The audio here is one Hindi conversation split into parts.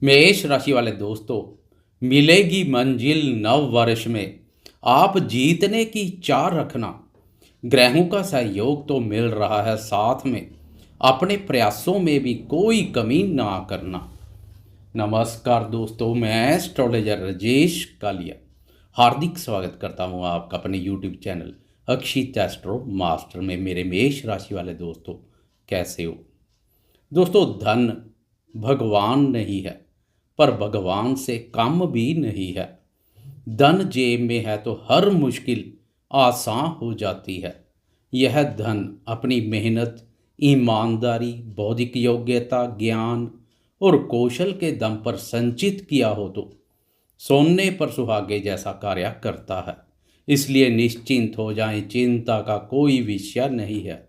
मेष राशि वाले दोस्तों, मिलेगी मंजिल नव वर्ष में। आप जीतने की चाह रखना। ग्रहों का सहयोग तो मिल रहा है, साथ में अपने प्रयासों में भी कोई कमी ना करना। नमस्कार दोस्तों, मैं एस्ट्रोलॉजर राजेश कालिया हार्दिक स्वागत करता हूं आपका अपने यूट्यूब चैनल अक्षित एस्ट्रो मास्टर में। मेरे मेष राशि वाले दोस्तों, कैसे हो दोस्तों? धन भगवान नहीं है, पर भगवान से कम भी नहीं है। धन जेब में है तो हर मुश्किल आसान हो जाती है। यह धन अपनी मेहनत, ईमानदारी, बौद्धिक योग्यता, ज्ञान और कौशल के दम पर संचित किया हो तो सोने पर सुहागे जैसा कार्य करता है। इसलिए निश्चिंत हो जाएं, चिंता का कोई विषय नहीं है।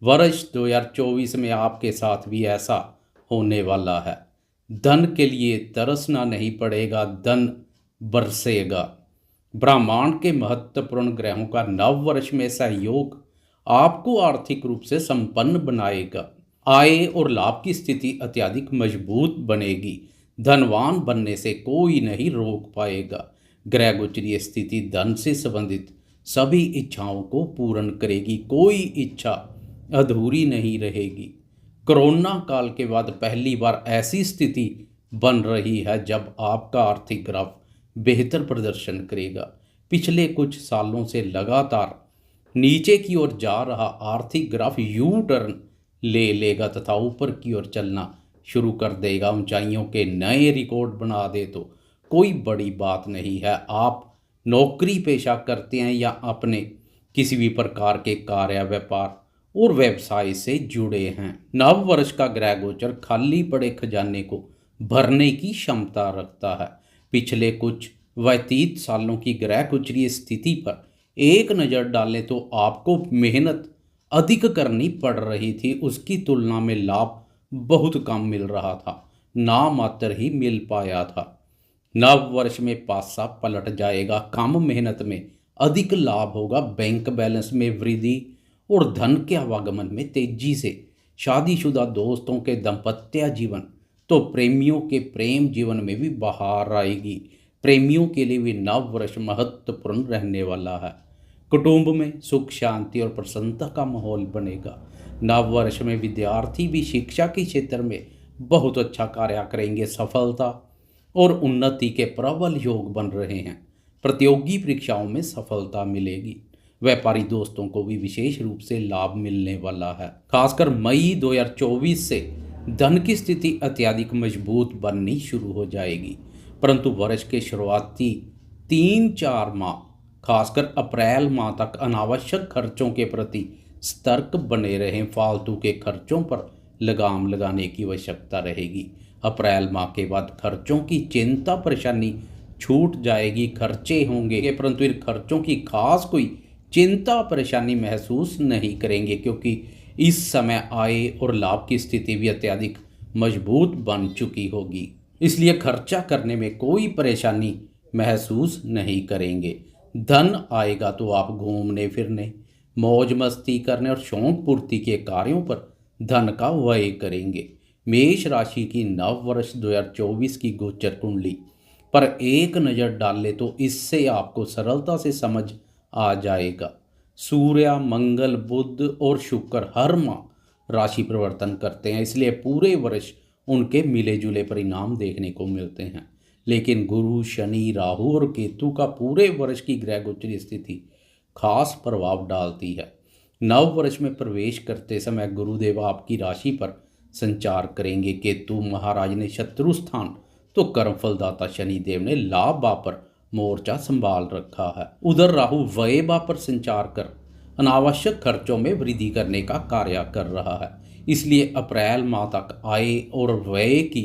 वर्ष 2024 में आपके साथ भी ऐसा होने वाला है। धन के लिए तरसना नहीं पड़ेगा, धन बरसेगा। ब्रह्मांड के महत्वपूर्ण ग्रहों का नव वर्ष में सहयोग आपको आर्थिक रूप से संपन्न बनाएगा। आय और लाभ की स्थिति अत्यधिक मजबूत बनेगी। धनवान बनने से कोई नहीं रोक पाएगा। ग्रह गोचरीय स्थिति धन से संबंधित सभी इच्छाओं को पूर्ण करेगी, कोई इच्छा अधूरी नहीं रहेगी। कोरोना काल के बाद पहली बार ऐसी स्थिति बन रही है जब आपका आर्थिक ग्राफ बेहतर प्रदर्शन करेगा। पिछले कुछ सालों से लगातार नीचे की ओर जा रहा आर्थिक ग्राफ यू टर्न ले लेगा तथा ऊपर की ओर चलना शुरू कर देगा। ऊंचाइयों के नए रिकॉर्ड बना दे तो कोई बड़ी बात नहीं है। आप नौकरी पेशा करते हैं या अपने किसी भी प्रकार के कार्य, व्यापार और व्यवसाय से जुड़े हैं, नव वर्ष का ग्रह गोचर खाली पड़े खजाने को भरने की क्षमता रखता है। पिछले कुछ व्यतीत सालों की ग्रह गोचरीय स्थिति पर एक नज़र डालें तो आपको मेहनत अधिक करनी पड़ रही थी, उसकी तुलना में लाभ बहुत कम मिल रहा था, ना मात्र ही मिल पाया था। नव वर्ष में पासा पलट जाएगा। कम मेहनत में अधिक लाभ होगा। बैंक बैलेंस में वृद्धि और धन के आवागमन में तेजी से। शादीशुदा दोस्तों के दाम्पत्य जीवन तो प्रेमियों के प्रेम जीवन में भी बहार आएगी। प्रेमियों के लिए भी नव वर्ष महत्वपूर्ण रहने वाला है। कुटुंब में सुख, शांति और प्रसन्नता का माहौल बनेगा। नव वर्ष में विद्यार्थी भी शिक्षा के क्षेत्र में बहुत अच्छा कार्य करेंगे। सफलता और उन्नति के प्रबल योग बन रहे हैं। प्रतियोगी परीक्षाओं में सफलता मिलेगी। व्यापारी दोस्तों को भी विशेष रूप से लाभ मिलने वाला है। खासकर मई 2024 से धन की स्थिति अत्यधिक मजबूत बननी शुरू हो जाएगी। परंतु वर्ष के शुरुआती 3-4 माह, खासकर अप्रैल माह तक अनावश्यक खर्चों के प्रति सतर्क बने रहें। फालतू के खर्चों पर लगाम लगाने की आवश्यकता रहेगी। अप्रैल माह के बाद खर्चों की चिंता परेशानी छूट जाएगी। खर्चे होंगे परंतु इन खर्चों की खास कोई चिंता परेशानी महसूस नहीं करेंगे, क्योंकि इस समय आय और लाभ की स्थिति भी अत्यधिक मजबूत बन चुकी होगी। इसलिए खर्चा करने में कोई परेशानी महसूस नहीं करेंगे। धन आएगा तो आप घूमने फिरने, मौज मस्ती करने और शौक पूर्ति के कार्यों पर धन का व्यय करेंगे। मेष राशि की नव वर्ष 2024 की गोचर कुंडली पर एक नज़र डाल ले तो इससे आपको सरलता से समझ आ जाएगा। सूर्य, मंगल, बुध और शुक्र हर माह राशि परिवर्तन करते हैं, इसलिए पूरे वर्ष उनके मिले जुले परिणाम देखने को मिलते हैं। लेकिन गुरु, शनि, राहु और केतु का पूरे वर्ष की ग्रह गोचरीय स्थिति खास प्रभाव डालती है। नव वर्ष में प्रवेश करते समय गुरुदेव आपकी राशि पर संचार करेंगे। केतु महाराज ने शत्रु स्थान तो कर्मफलदाता शनिदेव ने लाभ भाव पर मोर्चा संभाल रखा है। उधर राहु व्यय भाव पर संचार कर अनावश्यक खर्चों में वृद्धि करने का कार्य कर रहा है। इसलिए अप्रैल माह तक आय और व्यय की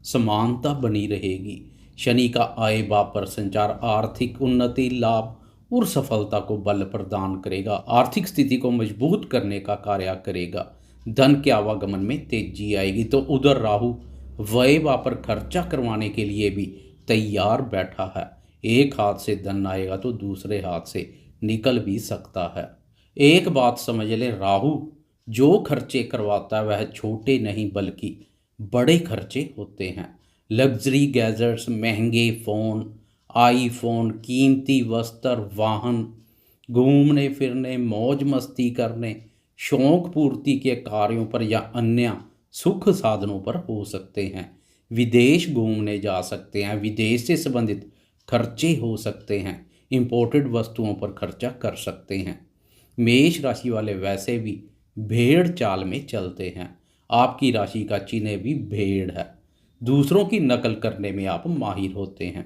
समानता बनी रहेगी। शनि का आय भाव पर संचार आर्थिक उन्नति, लाभ और सफलता को बल प्रदान करेगा। आर्थिक स्थिति को मजबूत करने का कार्य करेगा। धन के आवागमन में तेजी आएगी। तो उधर राहु व्यय भाव पर खर्चा करवाने के लिए भी तैयार बैठा है। एक हाथ से धन आएगा तो दूसरे हाथ से निकल भी सकता है। एक बात समझ ले, राहु जो खर्चे करवाता है वह छोटे नहीं बल्कि बड़े खर्चे होते हैं। लग्जरी गैजेट्स, महंगे फ़ोन, आईफोन, कीमती वस्त्र, वाहन, घूमने फिरने, मौज मस्ती करने, शौक पूर्ति के कार्यों पर या अन्य सुख साधनों पर हो सकते हैं। विदेश घूमने जा सकते हैं, विदेश से संबंधित खर्चे हो सकते हैं, इंपोर्टेड वस्तुओं पर खर्चा कर सकते हैं। मेष राशि वाले वैसे भी भेड़ चाल में चलते हैं। आपकी राशि का चिन्ह भी भेड़ है। दूसरों की नकल करने में आप माहिर होते हैं।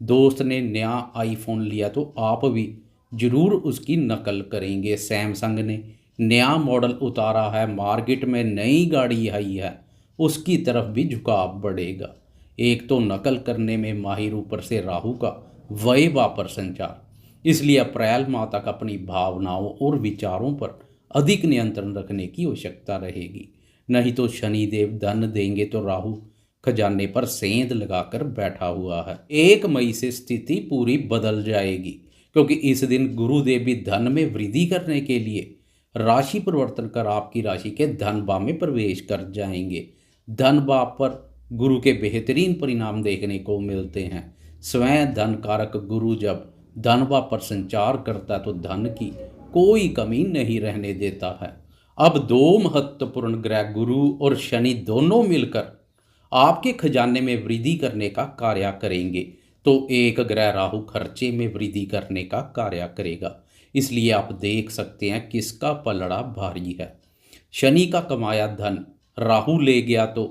दोस्त ने नया आईफोन लिया तो आप भी जरूर उसकी नकल करेंगे। सैमसंग ने नया मॉडल उतारा है, मार्केट में नई गाड़ी आई है, उसकी तरफ भी झुकाव बढ़ेगा। एक तो नकल करने में माहिर, ऊपर से राहु का वय वापर संचार, इसलिए अप्रैल माह तक अपनी भावनाओं और विचारों पर अधिक नियंत्रण रखने की आवश्यकता रहेगी। नहीं तो शनिदेव धन देंगे तो राहु खजाने पर सेंध लगाकर बैठा हुआ है। 1 मई से स्थिति पूरी बदल जाएगी, क्योंकि इस दिन गुरुदेव भी धन में वृद्धि करने के लिए राशि परिवर्तन कर आपकी राशि के धन भाव में प्रवेश कर जाएंगे। धन भाव पर गुरु के बेहतरीन परिणाम देखने को मिलते हैं। स्वयं धन कारक गुरु जब धन भाव पर संचार करता है तो धन की कोई कमी नहीं रहने देता है। अब 2 महत्वपूर्ण ग्रह गुरु और शनि दोनों मिलकर आपके खजाने में वृद्धि करने का कार्य करेंगे, तो एक ग्रह राहु खर्चे में वृद्धि करने का कार्य करेगा। इसलिए आप देख सकते हैं किसका पलड़ा भारी है। शनि का कमाया धन राहु ले गया तो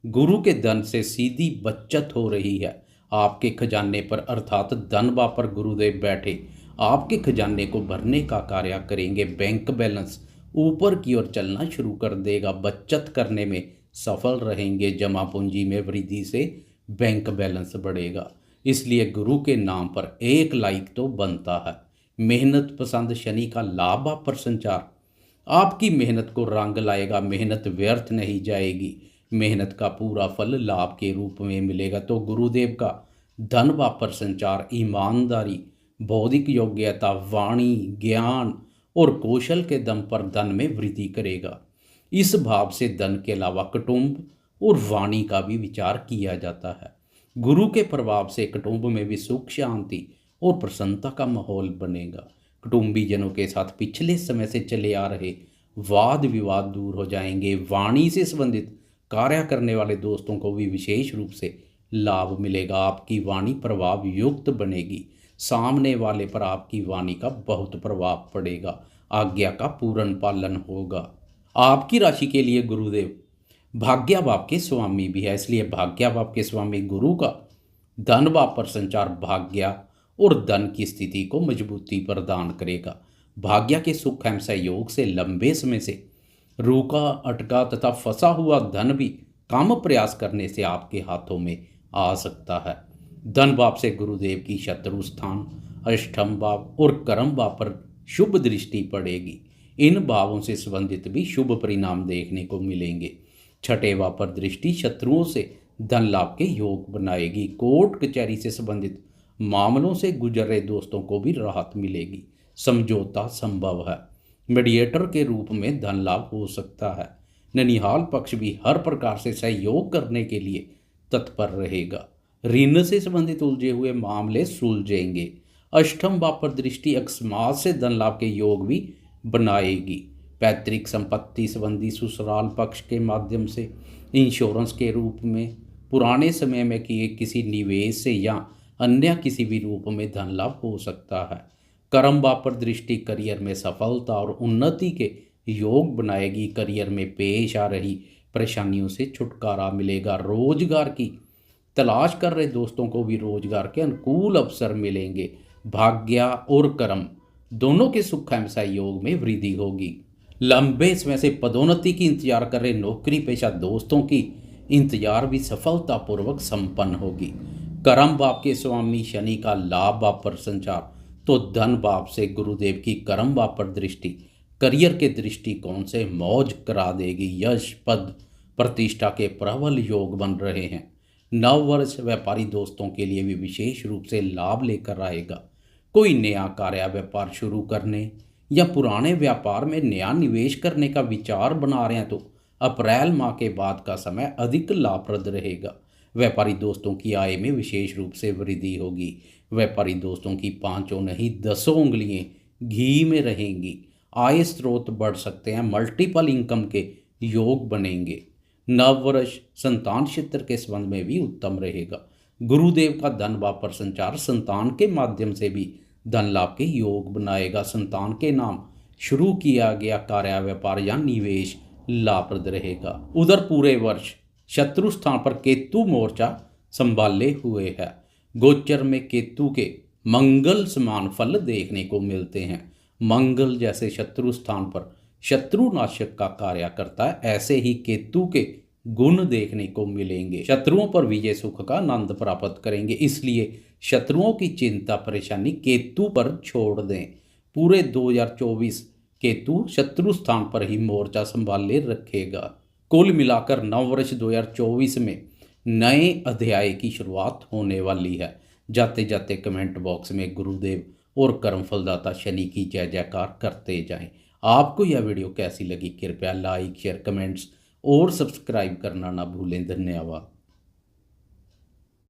गुरु के धन से सीधी बचत हो रही है। आपके खजाने पर अर्थात धन भाव पर गुरुदेव बैठे आपके खजाने को भरने का कार्य करेंगे। बैंक बैलेंस ऊपर की ओर चलना शुरू कर देगा। बचत करने में सफल रहेंगे। जमा पूंजी में वृद्धि से बैंक बैलेंस बढ़ेगा। इसलिए गुरु के नाम पर 1 लाइक तो बनता है। मेहनत पसंद शनि का लाभ आप पर संचार आपकी मेहनत को रंग लाएगा। मेहनत व्यर्थ नहीं जाएगी। मेहनत का पूरा फल लाभ के रूप में मिलेगा। तो गुरुदेव का धन भाव पर संचार ईमानदारी, बौद्धिक योग्यता, वाणी, ज्ञान और कौशल के दम पर धन में वृद्धि करेगा। इस भाव से धन के अलावा कुटुंब और वाणी का भी विचार किया जाता है। गुरु के प्रभाव से कुटुंब में भी सुख, शांति और प्रसन्नता का माहौल बनेगा। कुटुंबी जनों के साथ पिछले समय से चले आ रहे वाद विवाद दूर हो जाएंगे। वाणी से संबंधित कार्य करने वाले दोस्तों को भी विशेष रूप से लाभ मिलेगा। आपकी वाणी प्रभाव युक्त बनेगी। सामने वाले पर आपकी वाणी का बहुत प्रभाव पड़ेगा। आज्ञा का पूर्ण पालन होगा। आपकी राशि के लिए गुरुदेव भाग्य भाव के स्वामी भी है, इसलिए भाग्य भाव के स्वामी गुरु का धन भाव पर संचार भाग्य और धन की स्थिति को मजबूती प्रदान करेगा। भाग्य के सुख एवं सहयोग से लंबे समय से रुका, अटका तथा फंसा हुआ धन भी कम प्रयास करने से आपके हाथों में आ सकता है। धन भाव से गुरुदेव की शत्रु स्थान, अष्टम भाव और कर्म भाव पर शुभ दृष्टि पड़ेगी। इन भावों से संबंधित भी शुभ परिणाम देखने को मिलेंगे। छठे भाव पर दृष्टि शत्रुओं से धन लाभ के योग बनाएगी। कोर्ट कचहरी से संबंधित मामलों से गुजर रहे दोस्तों को भी राहत मिलेगी। समझौता संभव है। मीडिएटर के रूप में धन लाभ हो सकता है। ननिहाल पक्ष भी हर प्रकार से सहयोग करने के लिए तत्पर रहेगा। ऋण से संबंधित उलझे हुए मामले सुलझेंगे। अष्टम भाव पर दृष्टि अकस्मात से धन लाभ के योग भी बनाएगी। पैतृक संपत्ति संबंधी ससुराल पक्ष के माध्यम से, इंश्योरेंस के रूप में, पुराने समय में किए किसी निवेश से या अन्य किसी भी रूप में धन लाभ हो सकता है। कर्म भाव पर दृष्टि करियर में सफलता और उन्नति के योग बनाएगी। करियर में पेश आ रही परेशानियों से छुटकारा मिलेगा। रोजगार की तलाश कर रहे दोस्तों को भी रोजगार के अनुकूल अवसर मिलेंगे। भाग्य और कर्म दोनों के सुख एवं सहयोग में वृद्धि होगी। लंबे समय से पदोन्नति की इंतजार कर रहे नौकरी पेशा दोस्तों की इंतजार भी सफलतापूर्वक संपन्न होगी। कर्म भाव के स्वामी शनि का लाभ भाव पर संचार तो धन भाव से गुरुदेव की कर्म भाव पर दृष्टि करियर के दृष्टिकोण से मौज करा देगी। यश, पद, प्रतिष्ठा के प्रबल योग बन रहे हैं। नव वर्ष व्यापारी दोस्तों के लिए भी विशेष रूप से लाभ लेकर आएगा। कोई नया कार्य व्यापार शुरू करने या पुराने व्यापार में नया निवेश करने का विचार बना रहे हैं तो अप्रैल माह के बाद का समय अधिक लाभप्रद रहेगा। व्यापारी दोस्तों की आय में विशेष रूप से वृद्धि होगी। व्यापारी दोस्तों की पांचों नहीं दसों उंगलियां घी में रहेंगी। आय स्रोत बढ़ सकते हैं, मल्टीपल इनकम के योग बनेंगे। नव वर्ष संतान क्षेत्र के संबंध में भी उत्तम रहेगा। गुरुदेव का धन वापर संचार संतान के माध्यम से भी धन लाभ के योग बनाएगा। संतान के नाम शुरू किया गया कार्य व्यापार या निवेश लाभप्रद रहेगा। उधर पूरे वर्ष शत्रु स्थान पर केतु मोर्चा संभाले हुए है। गोचर में केतु के मंगल समान फल देखने को मिलते हैं। मंगल जैसे शत्रु स्थान पर शत्रुनाशक का कार्य करता है, ऐसे ही केतु के गुण देखने को मिलेंगे। शत्रुओं पर विजय सुख का आनंद प्राप्त करेंगे, इसलिए शत्रुओं की चिंता परेशानी केतु पर छोड़ दें। पूरे 2024 केतु शत्रु स्थान पर ही मोर्चा संभाले रखेगा। कुल मिलाकर नववर्ष 2024 में नए अध्याय की शुरुआत होने वाली है। जाते जाते कमेंट बॉक्स में गुरुदेव और कर्मफलदाता शनि की जय जयकार करते जाएं। आपको यह वीडियो कैसी लगी कृपया लाइक शेयर कमेंट्स और सब्सक्राइब करना ना भूलें। धन्यवाद।